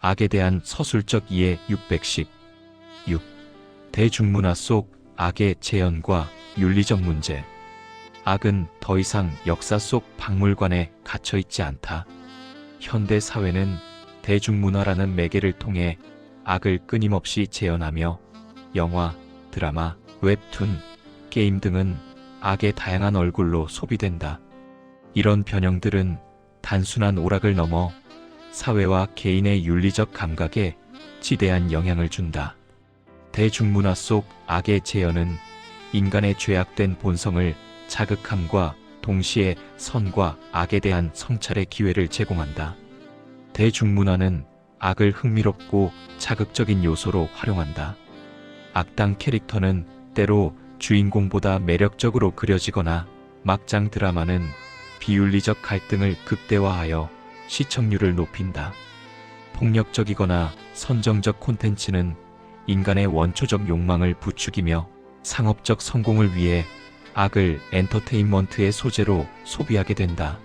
악에 대한 서술적 이해 616. 대중문화 속 악의 재현과 윤리적 문제. 악은 더 이상 역사 속 박물관에 갇혀있지 않다. 현대 사회는 대중문화라는 매개를 통해 악을 끊임없이 재현하며 영화, 드라마, 웹툰, 게임 등은 악의 다양한 얼굴로 소비된다. 이런 변형들은 단순한 오락을 넘어 사회와 개인의 윤리적 감각에 지대한 영향을 준다. 대중문화 속 악의 재현은 인간의 죄악된 본성을 자극함과 동시에 선과 악에 대한 성찰의 기회를 제공한다. 대중문화는 악을 흥미롭고 자극적인 요소로 활용한다. 악당 캐릭터는 때로 주인공보다 매력적으로 그려지거나 막장 드라마는 비윤리적 갈등을 극대화하여 시청률을 높인다. 폭력적이거나 선정적 콘텐츠는 인간의 원초적 욕망을 부추기며 상업적 성공을 위해 악을 엔터테인먼트의 소재로 소비하게 된다.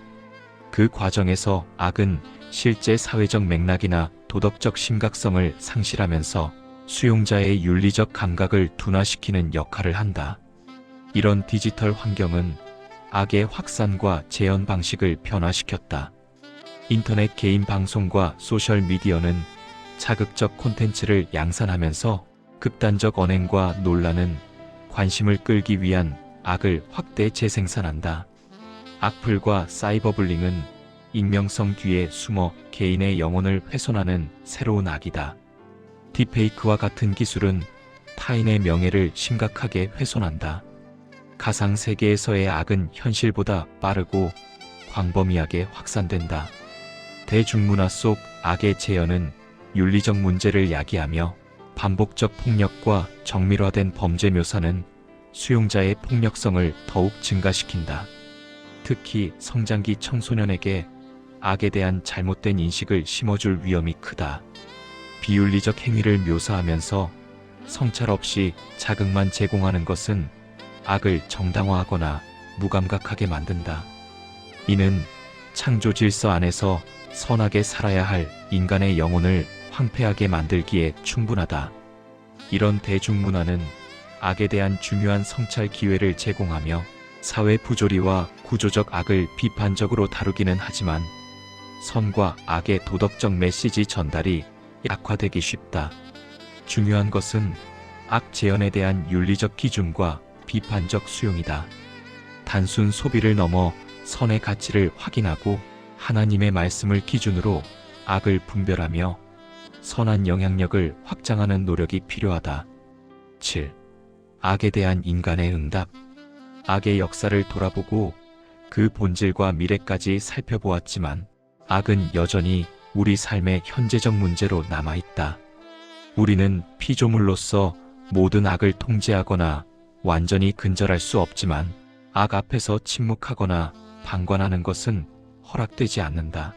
그 과정에서 악은 실제 사회적 맥락이나 도덕적 심각성을 상실하면서 수용자의 윤리적 감각을 둔화시키는 역할을 한다. 이런 디지털 환경은 악의 확산과 재현 방식을 변화시켰다. 인터넷 개인 방송과 소셜미디어는 자극적 콘텐츠를 양산하면서 극단적 언행과 논란은 관심을 끌기 위한 악을 확대 재생산한다. 악플과 사이버불링은 익명성 뒤에 숨어 개인의 영혼을 훼손하는 새로운 악이다. 딥페이크와 같은 기술은 타인의 명예를 심각하게 훼손한다. 가상세계에서의 악은 현실보다 빠르고 광범위하게 확산된다. 대중문화 속 악의 재현은 윤리적 문제를 야기하며 반복적 폭력과 정밀화된 범죄 묘사는 수용자의 폭력성을 더욱 증가시킨다. 특히 성장기 청소년에게 악에 대한 잘못된 인식을 심어줄 위험이 크다. 비윤리적 행위를 묘사하면서 성찰 없이 자극만 제공하는 것은 악을 정당화하거나 무감각하게 만든다. 이는 창조 질서 안에서 선하게 살아야 할 인간의 영혼을 황폐하게 만들기에 충분하다. 이런 대중문화는 악에 대한 중요한 성찰 기회를 제공하며 사회 부조리와 구조적 악을 비판적으로 다루기는 하지만 선과 악의 도덕적 메시지 전달이 약화되기 쉽다. 중요한 것은 악 재현에 대한 윤리적 기준과 비판적 수용이다. 단순 소비를 넘어 선의 가치를 확인하고 하나님의 말씀을 기준으로 악을 분별하며 선한 영향력을 확장하는 노력이 필요하다. 7. 악에 대한 인간의 응답. 악의 역사를 돌아보고 그 본질과 미래까지 살펴보았지만 악은 여전히 우리 삶의 현재적 문제로 남아있다. 우리는 피조물로서 모든 악을 통제하거나 완전히 근절할 수 없지만 악 앞에서 침묵하거나 방관하는 것은 허락되지 않는다.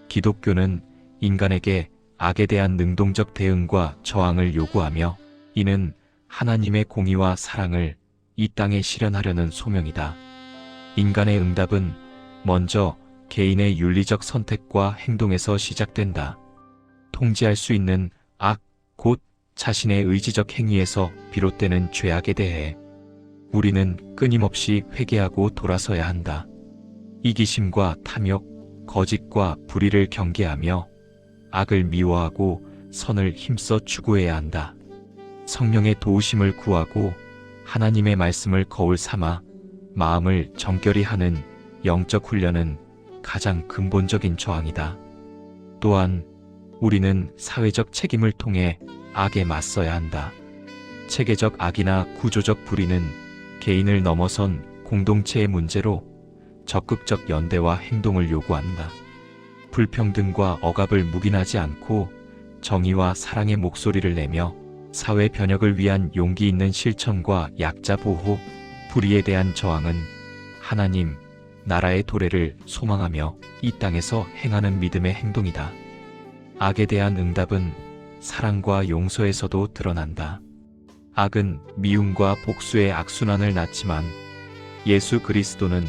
기독교는 인간에게 악에 대한 능동적 대응과 저항을 요구하며 이는 하나님의 공의와 사랑을 이 땅에 실현하려는 소명이다. 인간의 응답은 먼저 개인의 윤리적 선택과 행동에서 시작된다. 통제할 수 있는 악, 곧 자신의 의지적 행위에서 비롯되는 죄악에 대해 우리는 끊임없이 회개하고 돌아서야 한다. 이기심과 탐욕, 거짓과 불의를 경계하며 악을 미워하고 선을 힘써 추구해야 한다. 성령의 도우심을 구하고 하나님의 말씀을 거울 삼아 마음을 정결히 하는 영적 훈련은 가장 근본적인 저항이다. 또한 우리는 사회적 책임을 통해 악에 맞서야 한다. 체계적 악이나 구조적 불의는 개인을 넘어선 공동체의 문제로 적극적 연대와 행동을 요구한다. 불평등과 억압을 묵인하지 않고 정의와 사랑의 목소리를 내며 사회 변혁을 위한 용기 있는 실천과 약자 보호, 불의에 대한 저항은 하나님, 나라의 도래를 소망하며 이 땅에서 행하는 믿음의 행동이다. 악에 대한 응답은 사랑과 용서에서도 드러난다. 악은 미움과 복수의 악순환을 낳지만 예수 그리스도는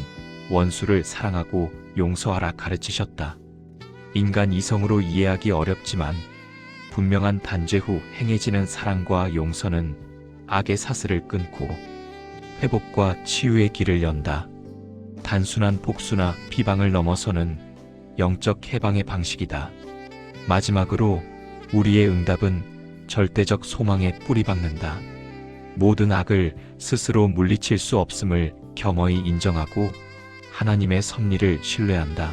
원수를 사랑하고 용서하라 가르치셨다. 인간 이성으로 이해하기 어렵지만 분명한 단죄 후 행해지는 사랑과 용서는 악의 사슬을 끊고 회복과 치유의 길을 연다. 단순한 복수나 비방을 넘어서는 영적 해방의 방식이다. 마지막으로 우리의 응답은 절대적 소망에 뿌리박는다. 모든 악을 스스로 물리칠 수 없음을 겸허히 인정하고 하나님의 섭리를 신뢰한다.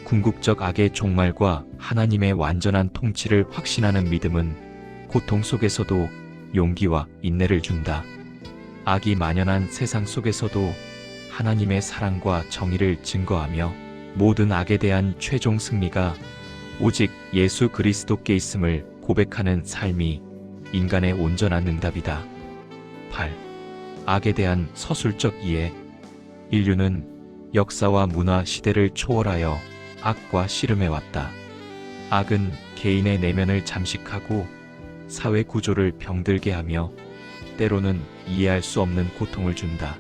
궁극적 악의 종말과 하나님의 완전한 통치를 확신하는 믿음은 고통 속에서도 용기와 인내를 준다. 악이 만연한 세상 속에서도 하나님의 사랑과 정의를 증거하며 모든 악에 대한 최종 승리가 오직 예수 그리스도께 있음을 고백하는 삶이 인간의 온전한 응답이다. 8. 악에 대한 서술적 이해. 인류는 역사와 문화 시대를 초월하여 악과 씨름해왔다. 악은 개인의 내면을 잠식하고 사회 구조를 병들게 하며 때로는 이해할 수 없는 고통을 준다.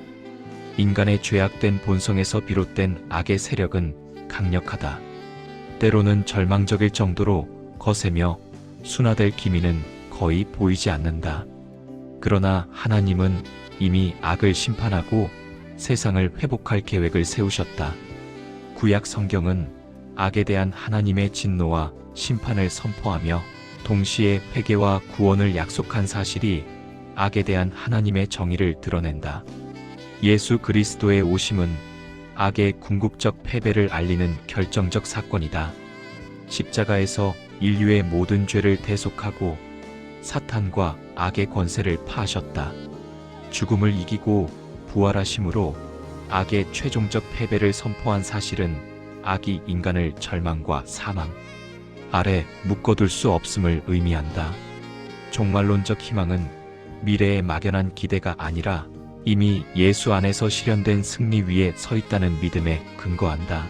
인간의 죄악된 본성에서 비롯된 악의 세력은 강력하다. 때로는 절망적일 정도로 거세며 순화될 기미는 거의 보이지 않는다. 그러나 하나님은 이미 악을 심판하고 세상을 회복할 계획을 세우셨다. 구약 성경은 악에 대한 하나님의 진노와 심판을 선포하며 동시에 회개와 구원을 약속한 사실이 악에 대한 하나님의 정의를 드러낸다. 예수 그리스도의 오심은 악의 궁극적 패배를 알리는 결정적 사건이다. 십자가에서 인류의 모든 죄를 대속하고 사탄과 악의 권세를 파하셨다. 죽음을 이기고 부활하심으로 악의 최종적 패배를 선포한 사실은 악이 인간을 절망과 사망 아래 묶어둘 수 없음을 의미한다. 종말론적 희망은 미래의 막연한 기대가 아니라 이미 예수 안에서 실현된 승리 위에 서 있다는 믿음에 근거한다.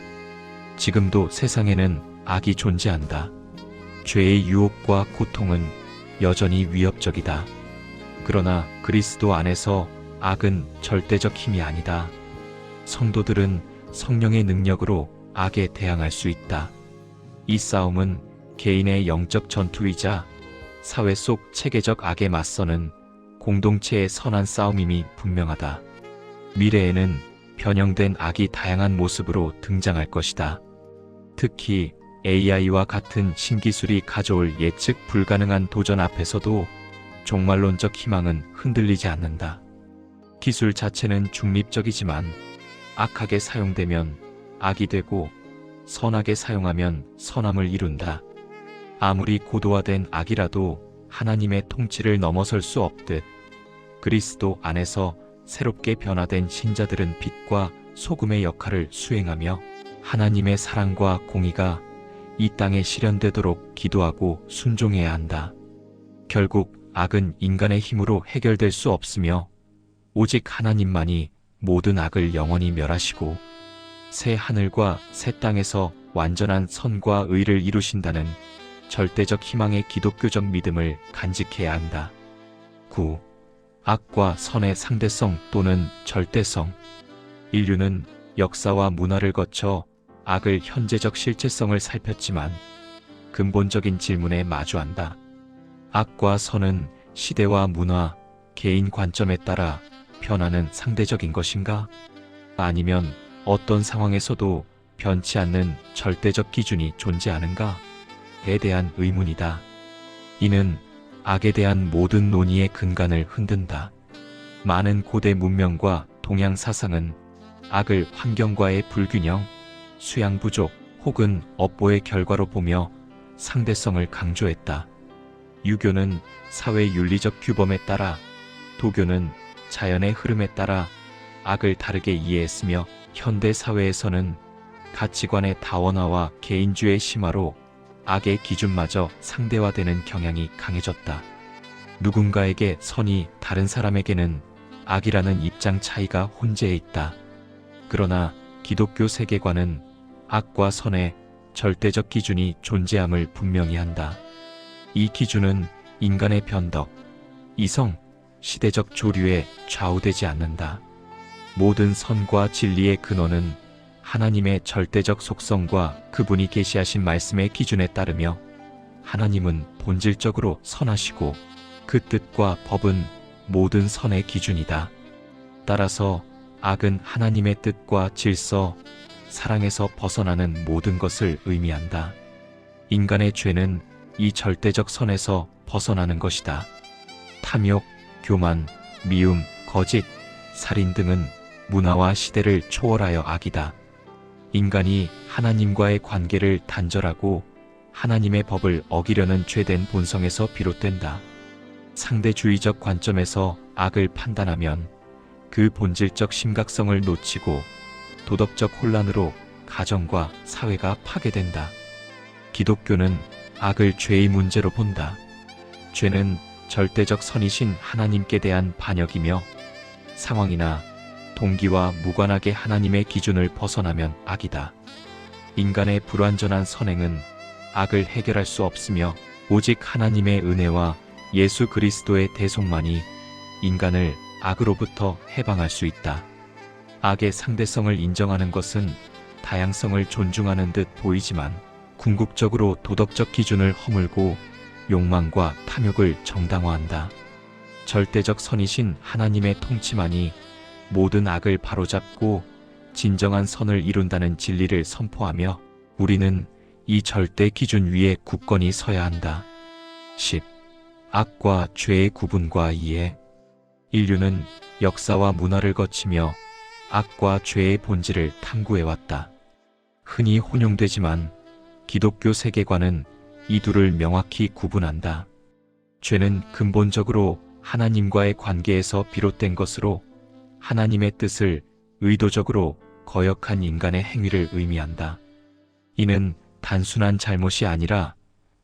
지금도 세상에는 악이 존재한다. 죄의 유혹과 고통은 여전히 위협적이다. 그러나 그리스도 안에서 악은 절대적 힘이 아니다. 성도들은 성령의 능력으로 악에 대항할 수 있다. 이 싸움은 개인의 영적 전투이자 사회 속 체계적 악에 맞서는 공동체의 선한 싸움임이 분명하다. 미래에는 변형된 악이 다양한 모습으로 등장할 것이다. 특히 AI와 같은 신기술이 가져올 예측 불가능한 도전 앞에서도 종말론적 희망은 흔들리지 않는다. 기술 자체는 중립적이지만 악하게 사용되면 악이 되고 선하게 사용하면 선함을 이룬다. 아무리 고도화된 악이라도 하나님의 통치를 넘어설 수 없듯 그리스도 안에서 새롭게 변화된 신자들은 빛과 소금의 역할을 수행하며 하나님의 사랑과 공의가 이 땅에 실현되도록 기도하고 순종해야 한다. 결국 악은 인간의 힘으로 해결될 수 없으며 오직 하나님만이 모든 악을 영원히 멸하시고 새 하늘과 새 땅에서 완전한 선과 의를 이루신다는 절대적 희망의 기독교적 믿음을 간직해야 한다. 9. 악과 선의 상대성 또는 절대성. 인류는 역사와 문화를 거쳐 악을 현재적 실체성을 살폈지만 근본적인 질문에 마주한다. 악과 선은 시대와 문화, 개인 관점에 따라 변하는 상대적인 것인가? 아니면 어떤 상황에서도 변치 않는 절대적 기준이 존재하는가? 에 대한 의문이다. 이는 악에 대한 모든 논의의 근간을 흔든다. 많은 고대 문명과 동양 사상은 악을 환경과의 불균형, 수양 부족 혹은 업보의 결과로 보며 상대성을 강조했다. 유교는 사회 윤리적 규범에 따라, 도교는 자연의 흐름에 따라 악을 다르게 이해했으며 현대 사회에서는 가치관의 다원화와 개인주의 심화로 악의 기준마저 상대화되는 경향이 강해졌다. 누군가에게 선이 다른 사람에게는 악이라는 입장 차이가 혼재해 있다. 그러나 기독교 세계관은 악과 선의 절대적 기준이 존재함을 분명히 한다. 이 기준은 인간의 변덕, 이성, 시대적 조류에 좌우되지 않는다. 모든 선과 진리의 근원은 하나님의 절대적 속성과 그분이 계시하신 말씀의 기준에 따르며 하나님은 본질적으로 선하시고 그 뜻과 법은 모든 선의 기준이다. 따라서 악은 하나님의 뜻과 질서, 사랑에서 벗어나는 모든 것을 의미한다. 인간의 죄는 이 절대적 선에서 벗어나는 것이다. 탐욕, 교만, 미움, 거짓, 살인 등은 문화와 시대를 초월하여 악이다. 인간이 하나님과의 관계를 단절하고 하나님의 법을 어기려는 죄된 본성에서 비롯된다. 상대주의적 관점에서 악을 판단하면 그 본질적 심각성을 놓치고 도덕적 혼란으로 가정과 사회가 파괴된다. 기독교는 악을 죄의 문제로 본다. 죄는 절대적 선이신 하나님께 대한 반역이며 상황이나 동기와 무관하게 하나님의 기준을 벗어나면 악이다. 인간의 불완전한 선행은 악을 해결할 수 없으며 오직 하나님의 은혜와 예수 그리스도의 대속만이 인간을 악으로부터 해방할 수 있다. 악의 상대성을 인정하는 것은 다양성을 존중하는 듯 보이지만 궁극적으로 도덕적 기준을 허물고 욕망과 탐욕을 정당화한다. 절대적 선이신 하나님의 통치만이 모든 악을 바로잡고 진정한 선을 이룬다는 진리를 선포하며 우리는 이 절대 기준 위에 굳건히 서야 한다. 10. 악과 죄의 구분과 이해. 인류는 역사와 문화를 거치며 악과 죄의 본질을 탐구해왔다. 흔히 혼용되지만 기독교 세계관은 이 둘을 명확히 구분한다. 죄는 근본적으로 하나님과의 관계에서 비롯된 것으로 하나님의 뜻을 의도적으로 거역한 인간의 행위를 의미한다. 이는 단순한 잘못이 아니라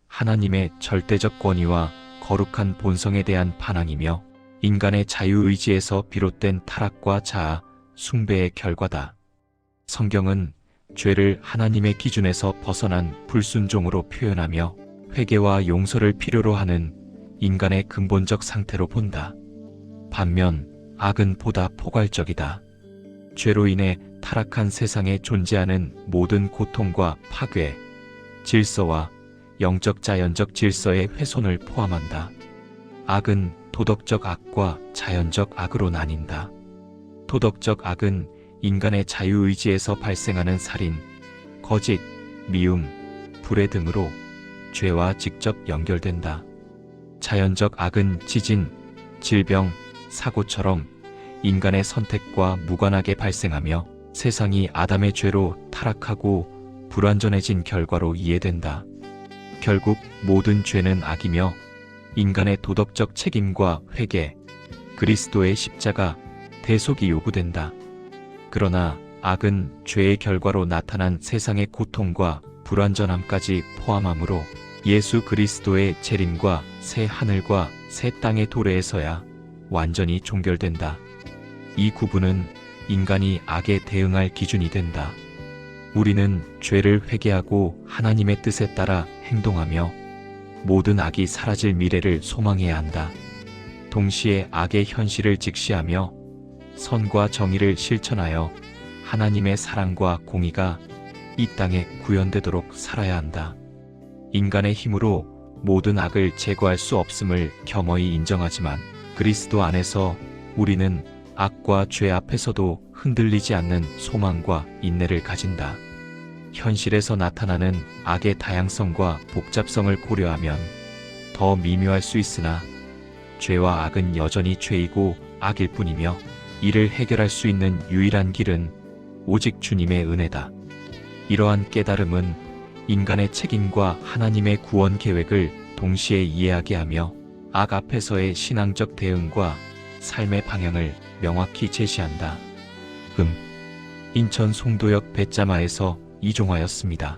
하나님의 절대적 권위와 거룩한 본성에 대한 반항이며 인간의 자유의지에서 비롯된 타락과 자아, 숭배의 결과다. 성경은 죄를 하나님의 기준에서 벗어난 불순종으로 표현하며 회개와 용서를 필요로 하는 인간의 근본적 상태로 본다. 반면 악은 보다 포괄적이다. 죄로 인해 타락한 세상에 존재하는 모든 고통과 파괴, 질서와 영적 자연적 질서의 훼손을 포함한다. 악은 도덕적 악과 자연적 악으로 나뉜다. 도덕적 악은 인간의 자유의지에서 발생하는 살인, 거짓, 미움, 불의 등으로 죄와 직접 연결된다. 자연적 악은 지진, 질병, 사고처럼 인간의 선택과 무관하게 발생하며 세상이 아담의 죄로 타락하고 불완전해진 결과로 이해된다. 결국 모든 죄는 악이며 인간의 도덕적 책임과 회개, 그리스도의 십자가, 대속이 요구된다. 그러나 악은 죄의 결과로 나타난 세상의 고통과 불완전함까지 포함하므로 예수 그리스도의 재림과 새 하늘과 새 땅의 도래에서야 완전히 종결된다. 이 구분은 인간이 악에 대응할 기준이 된다. 우리는 죄를 회개하고 하나님의 뜻에 따라 행동하며 모든 악이 사라질 미래를 소망해야 한다. 동시에 악의 현실을 직시하며 선과 정의를 실천하여 하나님의 사랑과 공의가 이 땅에 구현되도록 살아야 한다. 인간의 힘으로 모든 악을 제거할 수 없음을 겸허히 인정하지만 그리스도 안에서 우리는 악과 죄 앞에서도 흔들리지 않는 소망과 인내를 가진다. 현실에서 나타나는 악의 다양성과 복잡성을 고려하면 더 미묘할 수 있으나 죄와 악은 여전히 죄이고 악일 뿐이며 이를 해결할 수 있는 유일한 길은 오직 주님의 은혜다. 이러한 깨달음은 인간의 책임과 하나님의 구원 계획을 동시에 이해하게 하며 악 앞에서의 신앙적 대응과 삶의 방향을 명확히 제시한다. 인천 송도역 배짜마에서 이종화였습니다.